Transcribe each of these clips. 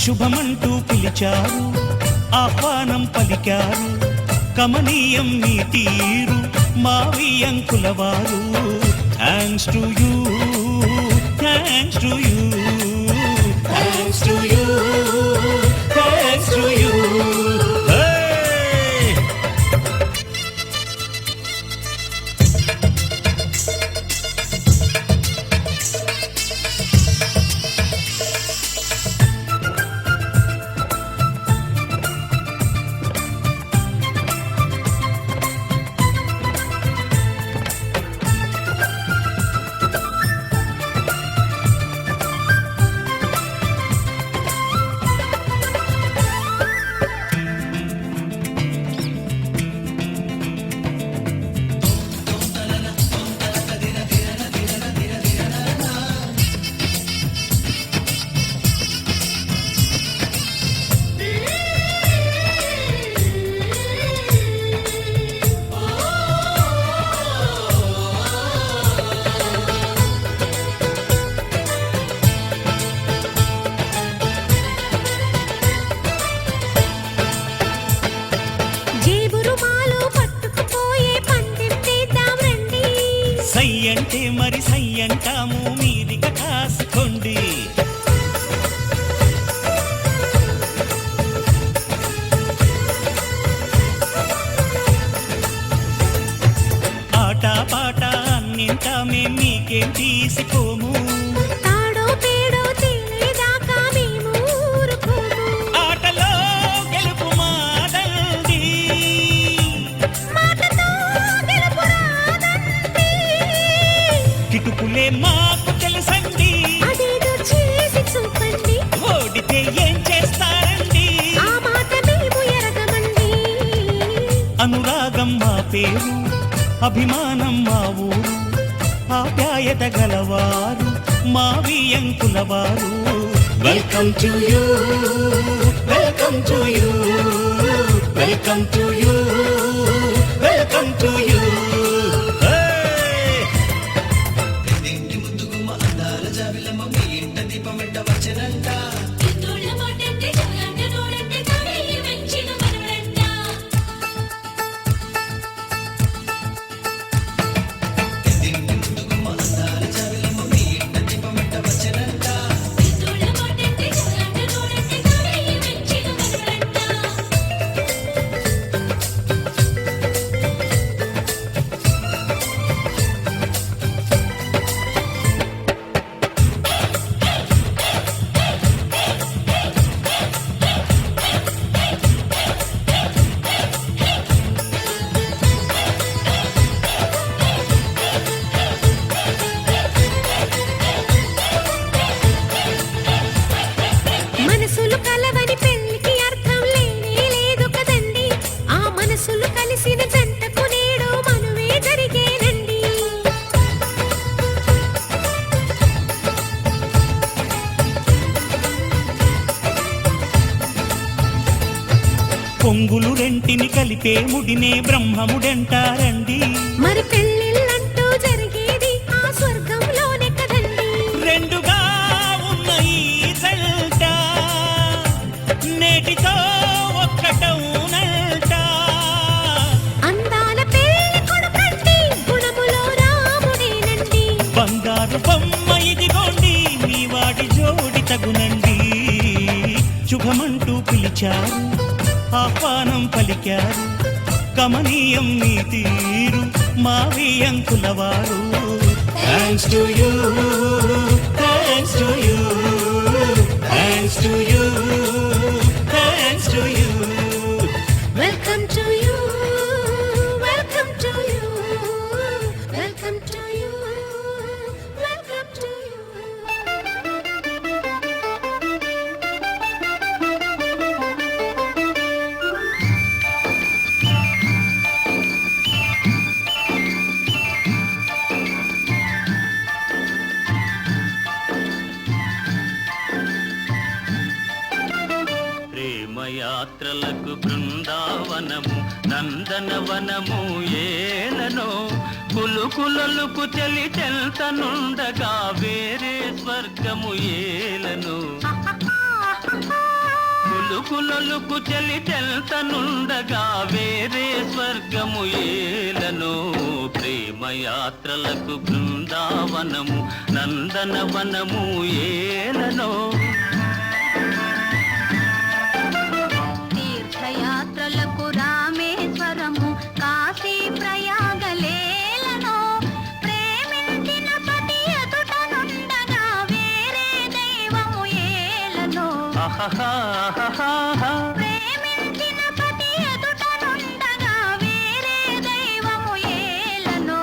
శుభమంటూ పిలిచారు, ఆహ్వానం పలికారు, కమనీయం మీ తీరు మా వియంకులవారు. Thanks to you, thanks to you, thanks to you, thanks to you. సయ్యంటే మరి సయ్యంటాము, మీదిక కాసుకోండి. ఆట పాట అన్నింటా మేం మీకేం తీసిపోము. ఆటలో గెలుపు మాదండి, కిటుకులే మాకు తెలుసండి. ఓడితే ఏం చేస్తారండి, అనురాగం మా పేరు, అభిమానం మా ఊరు, ఆప్యాయత గలవారు మా వియంకులవారు. Welcome to you, welcome to you, welcome to you, welcome to you. పొంగులు రెంటిని కలిపే ముడినే బ్రహ్మముడంటారండి. మరి పెళ్ళిళ్ళంటూ జరిగేది ఆ స్వర్గంలోనే కదండి. రెండుగా ఉన్న ఈ జంట నేటితో ఒక్కటవునంట. అందాల పెళ్లి కొడుకండి, గుణములో రాముడేనండి. బంగారు బొమ్మ ఇదిగోండి, మీ వాడి జోడి తగునండి. శుభమంటూ పిలిచారు, ఆహ్వానం పలికారు, కమనీయం మీ తీరు మా వియంకులవారు. Thanks to you, thanks to you, thanks to you, thanks to you. Welcome to you, welcome to you, welcome to you, welcome to you. యాత్రలకు బృందావనము నందనవనము ఏలనో, కులుకులలుకు చెలి చెల్తనుండగా వేరే స్వర్గము ఏలను. కులుకులొలుకు చలి చెల్తనుండగా వేరే స్వర్గము ఏలను ప్రేమయాత్రలకు బృందావనము నందనవనము ఏలను తీర్థయాత్రలకు రామేశ్వరము కాశీ ప్రయాగలేలను ప్రేమించిన పతి ఎదుటనుండగా వేరే దైవము ఏలను ప్రేమించిన పతి ఎదుటనుండగా వేరే దైవము ఏలను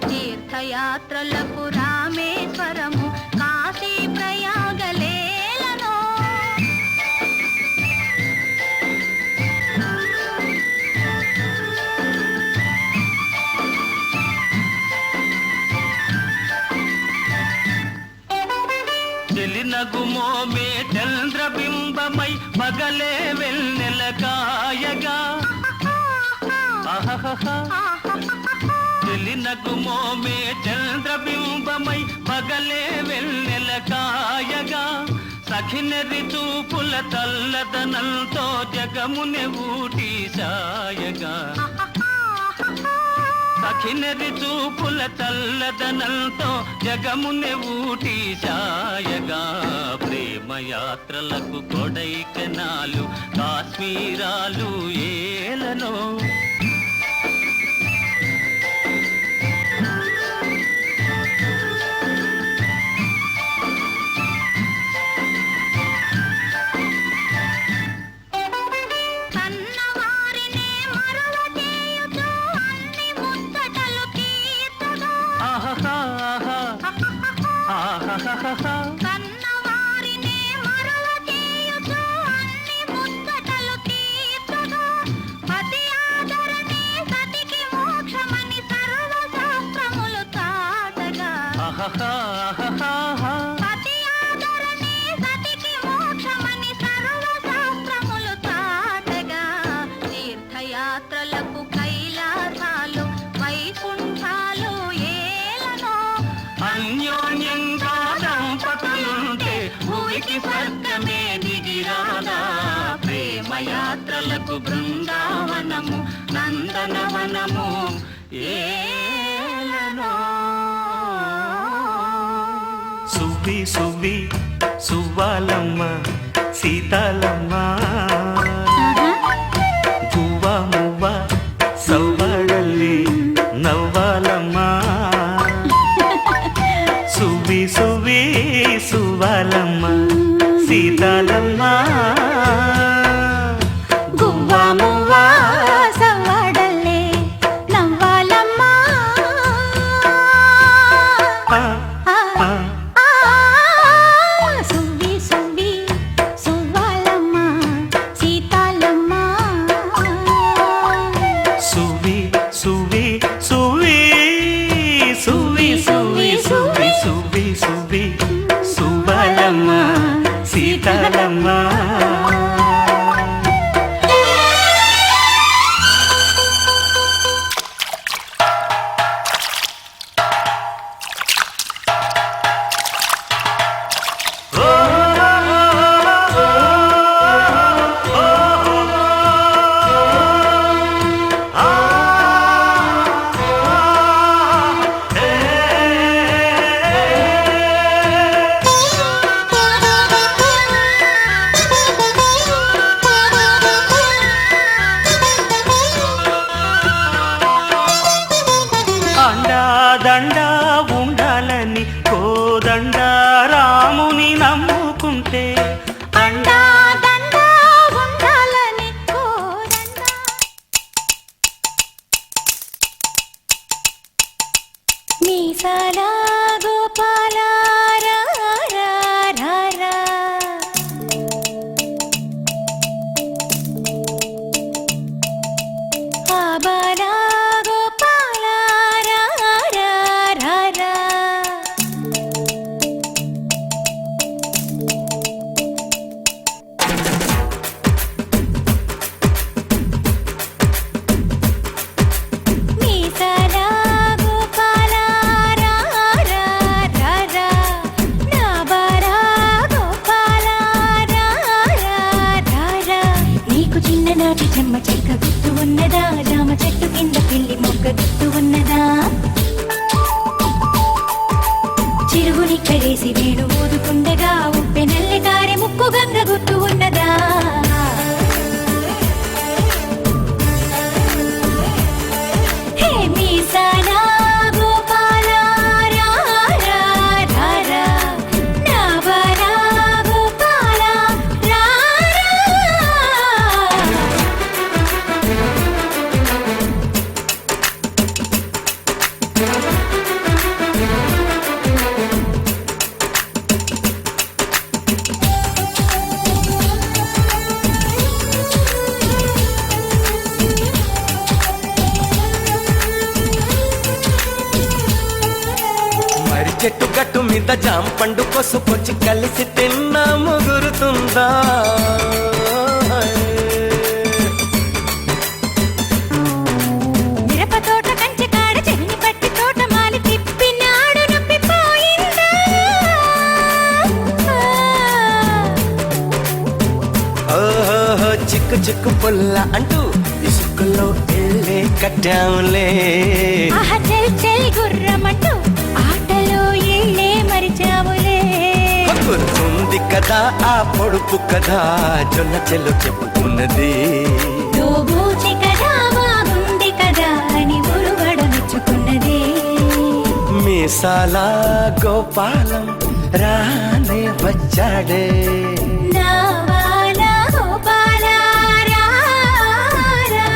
తీర్థయాత్రలకు రామేశ్వరము కాశీ ప్రయాగలేలను చెలినగుమోమే చంద్రబింబమై పగలే వెన్నెల కాయగా చెలినగుమోమే చంద్రబింబమై పగలే వెన్నెల కాయగా సఖినరి చూపుల తల్లదనంతో జగమునె ఊటి సాయగా సఖినరి చూపుల చల్లదనంతో జగమునె ఊటి సాయగా ప్రేమయాత్రలకు కొడైకెనాలు కాశ్మీరాలు ఏలను కన్నవారినే మరువ చేయుచు అన్ని ముచ్చటలు తీర్చును కన్నవారినే మరువ చేయుచు అన్ని ముచ్చటలు తీర్చును పతి ఆదరణే సతికి మోక్షమని సర్వశాస్త్రములు చాటగా పతి ఆదరణే సతికి మోక్షమని సర్వశాస్త్రములు చాటగా తీర్థయాత్రలకు కైలాసాలు వైకుంఠాలు ఏలను అన్యోన్యంగా దంపతులుంటే భూమికి స్వర్గమే దిగిరాదా ప్రేమయాత్రలకు బృందావనము నందనవనము ఏలను సువ్వి సువ్వి సువ్వాలమ్మ సీతాలమ్మ గువ్వ మువ్వ సవ్వడల్లి నవ్వాలమ్మ సువ్వి సువ్వి సువ్వాలమ్మ సీతాలమ్మ గువ్వ మువ్వ సవ్వడల్లే నవ్వాలమ్మ ఆ, ఆ. సువ్వి సువ్వి సువ్వాలమ్మ సీతాలమ్మ సువ్వి సువ్వి సువ్వి సువ్వి సువ్వి సువ్వి సువ్వి సువ్వి సువ్వాలమ్మ సీతాలమ్మ దండా ఉండాలని కోదండ రాముని నమ్ముకుంటే అండా దండా ఉండాలని కోరండా మీసాల గోపాల రా రా రా రా ఆబాల గోపాల రా రా రా రా మీసాల గోపాల రా చిరుగుని కడేసి వేణు ఊదుకుండగా ఉప్పె నల్లె కారె ముక్కు గంగ గుర్తు ఉన్నదా హే మీసాల గోపాల రా రా రా రా నా బాల గోపాల రా రా మరి చెట్టు గట్టు మీద జామ పండు కొసుకొచ్చి కలిసి తిన్నాము గురుతుందా మిరప తోట కంచె కాడ చెవిని పట్టి తోట మాలి తిప్పినాడు నొప్పిపోయిందా ఓహో చిక్కు చిక్కు పుల్ల అంటూ ఇసుకలో ఇళ్ళే కట్టాములే ఆహా చెల్ చెల్ గుర్రమంటూ ఆటలో ఇళ్ళే మరిచావులే గుర్తుంది కదా ఆ పొడుపు కదా జొన్న చెల్లు చెప్పుకున్నది దోబూచి కదా బాగుంది కదా అని ఉరుగడ మెచ్చుకున్నది మీసాల గోపాలం రానే వచ్చాడే నా బాల గోపాల రా రా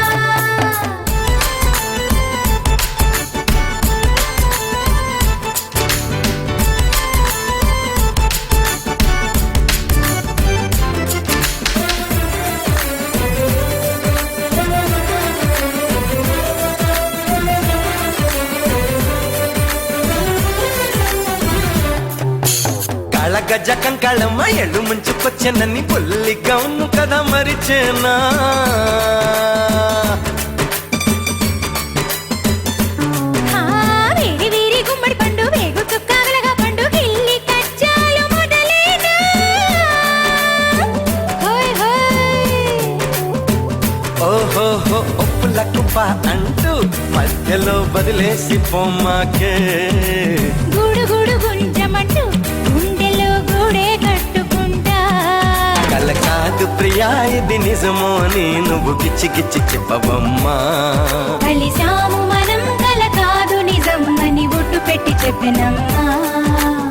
కళగజ కంకళమ్మ ఎళ్ళు ముంచుకొచ్చనని బుల్లిగా ఉన్ను కదా మరిచేనా వేడి వీరి గుమ్మడి పండు వేగు చుక్కాగలగా పండు గిల్లి కచ్చాలు మొదలేనా హోయ్ హోయ్ ఓహోహో ఒప్పులకుప అంటూ మధ్యలో వదిలేసి పొమ్మాకే గుడు గుడు గుంజమంటూ గుండెలో గూడే కట్టుకుంటా కల కాదు ప్రియా ఇది నిజమో అని నువ్వు గిచ్చి గిచ్చి చెప్పవమ్మా కలిసాము మనం కల కాదు నిజం అని ఒట్టు పెట్టి చెప్పినమ్మా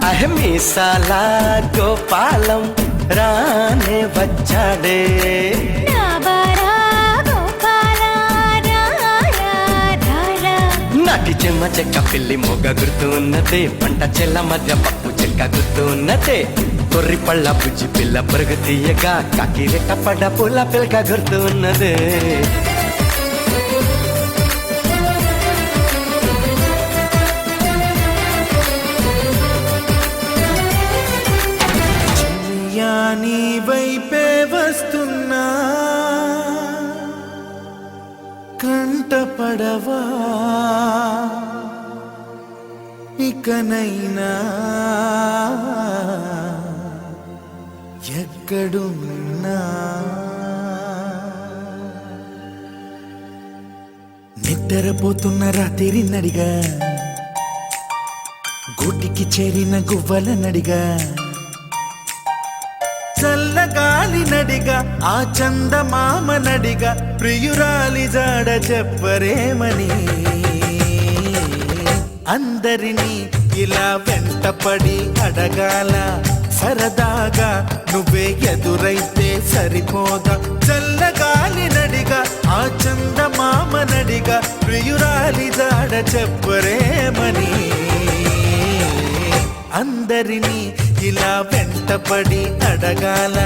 అహమీసాల గోపాలం రానే వచ్చాడే నా బారా గోపాల రా రా రా రా నాటి చెమ్మ చెక్క పిల్లి మొగ్గ గుర్తు ఉన్నదే పంట చెల్ల మధ్య పప్పు చెక్క గుర్తు ఉన్నదే కొర్రి పళ్ళ బుజ్జి పిల్ల పరుగు తీయగా కాకి రెట్ట పడ్డ పూల పిల్క గుర్తు ఉన్నదే చిన్నయ్యా నీ వైపే వస్తున్నా కంటపడవా ఇకనైనా ఎక్కడున్నా నిద్రపోతున్న రాత్రి నడిగా గూటికి చేరిన గువ్వల నడిగా చల్లగాలి నడిగా ఆ చందమామ నడిగా ప్రియురాలి జాడ చెప్పరేమని అందరినీ ఇలా వెంటపడి అడగాల సరదాగా నువ్వే ఎదురైతే సరిపోదా చల్లగాలి నడిగా ఆ చందమామ నడిగా ప్రియురాలి జాడ చెప్పరేమని అందరినీ ఇలా వెంటపడి అడగాల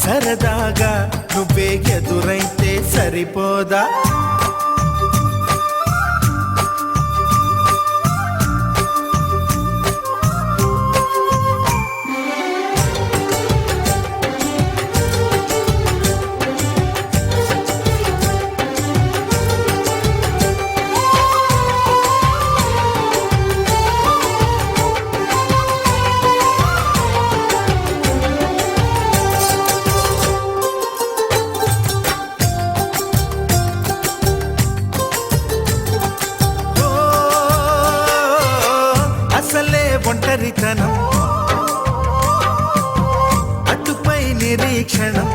సరదాగా నువ్వే ఎదురైతే సరిపోదా ఒంటరితనం అటుపై నిరీక్షణం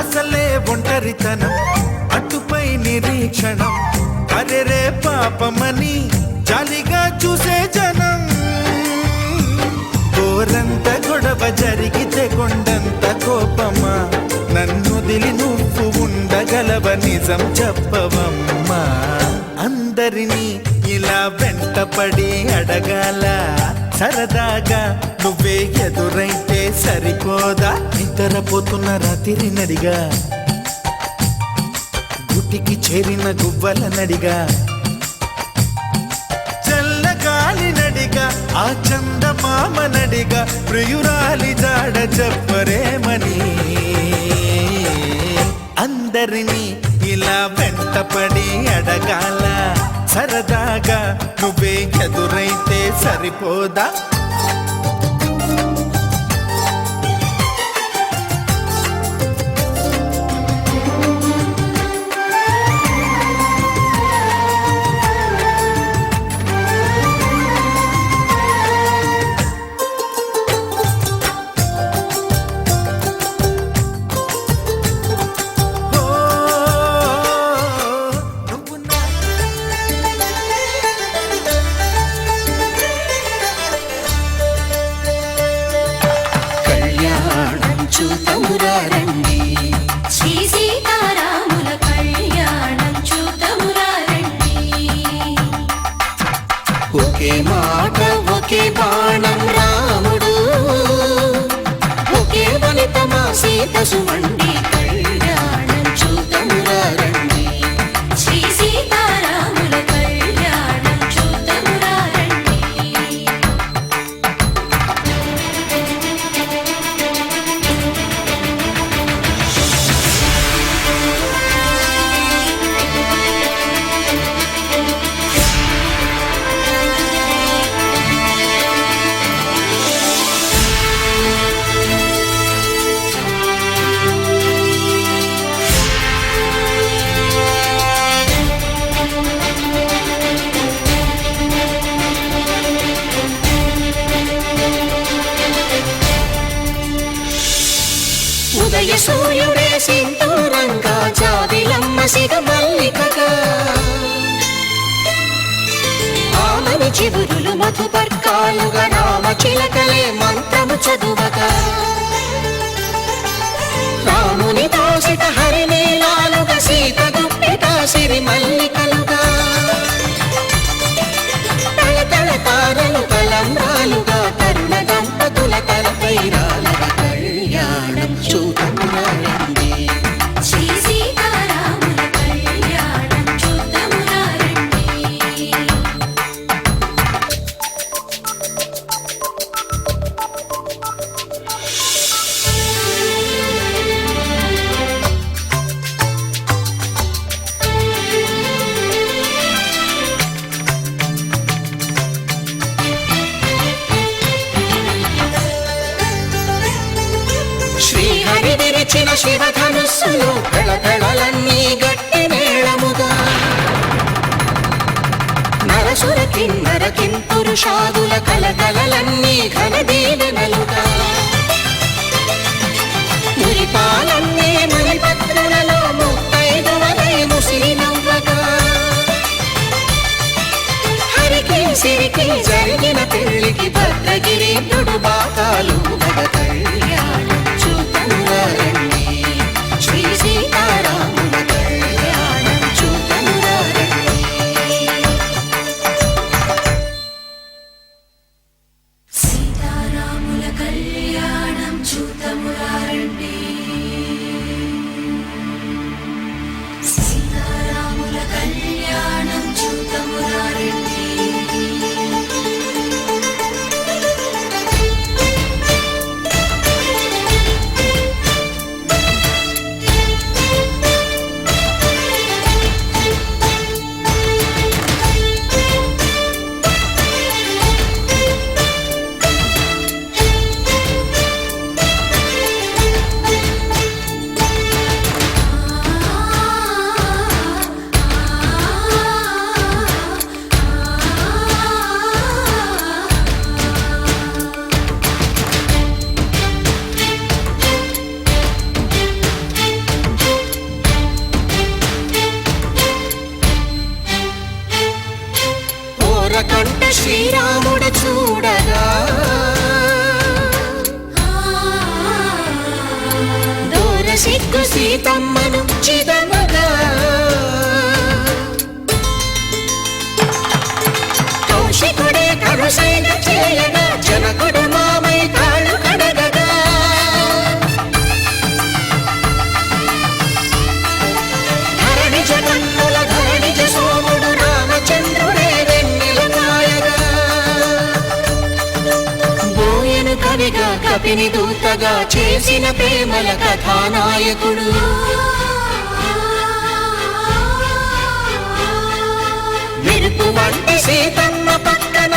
అసలే ఒంటరితనం అటుపై నిరీక్షణం అరెరే పాపమని జాలిగా చూసే జనం గోరంత గొడవ జరిగితే కొండంత కోపమా నన్నుదిలి నువ్వు ఉండగలవ నిజం చెప్పవమ్మా అందరినీ ఇలా వెంటపడి అడగాల సరదాగా నువ్వే ఎదురైతే సరిపోదా నిద్రపోతున్న రాత్రి నడిగా గుటికి చేరిన గువ్వల నడిగా చల్లగాలి నడిగా ఆ చందమామ నడిగా ప్రియురాలి జాడ చెప్పరేమని అందరినీ ఇలా వెంటపడి అడగాల సరదాగా నువ్వే ఎదురైతే సరిపోదా చూతమురారండి శ్రీ సీతారాముల కళ్యాణం చూతమురారండి ఒకే మాట ఒకే బాణం రాముడు ఒకే వనితమా సీత సుమండి కళ్యాణం చూతమురారండి శ్రీ సీతారాముల కళ్యాణం చూతమురారండి ఉదయ సూర్యుడే సింధూరంగా జాబిలమ్మ సిగ మల్లికగా ఆమని చిగురులు మధుపర్కాలుగా రామ చిలకలే మంత్రము చదువగా రాముని దోసిట హరినీలాలుగా సీత గుప్పిట సిరి మల్లికలుగా తళతళ తారలు తలంబ్రాలుగా తరుణ దంపతుల తలపైరాలుగా కళ్యాణం చూతమురారండి శ్రీ సీతారాముల కళ్యాణం చూతమురారండి శ్రీహరి విరిచిన శివధనుస్సులు కళకళలన్నీ గట్టి మేళముగా నరసుర కిన్నర కింపురుషాదుల కలకలలన్నీ ఘన దీవెనలుగా మురిపాలన్నీ మునిపత్రులలో ముత్తైదువలై ముసిరి నవ్వగా హరికి సిరికి జరిగిన పెళ్లికి భద్రగిరి బాకాలు మగ కళ్యాణం చూతమురారండి శ్రీ సీతారాముల కళ్యాణం చూతమురారండి సీతారాముల కళ్యాణం చూతమురారండి సీతారాముల కళ్యాణం చూతమురారండి కంట శ్రీరాముడు చూడగా దూర సిగ్గు సీతమ్మను చిదమగా కౌశికుడే కరుసైన చేయగా జనకుడు మామై కాళ్ళు కడగగా ధరణి జగన్నుల ధరణిజ సోముడు రామచంద్రుడే వెన్నెల కాయగా బోయను కవిగా కపిని దూతగా చేసిన ప్రేమల కథానాయకుడు మెరుపు వంటి సీతమ్మ పక్కన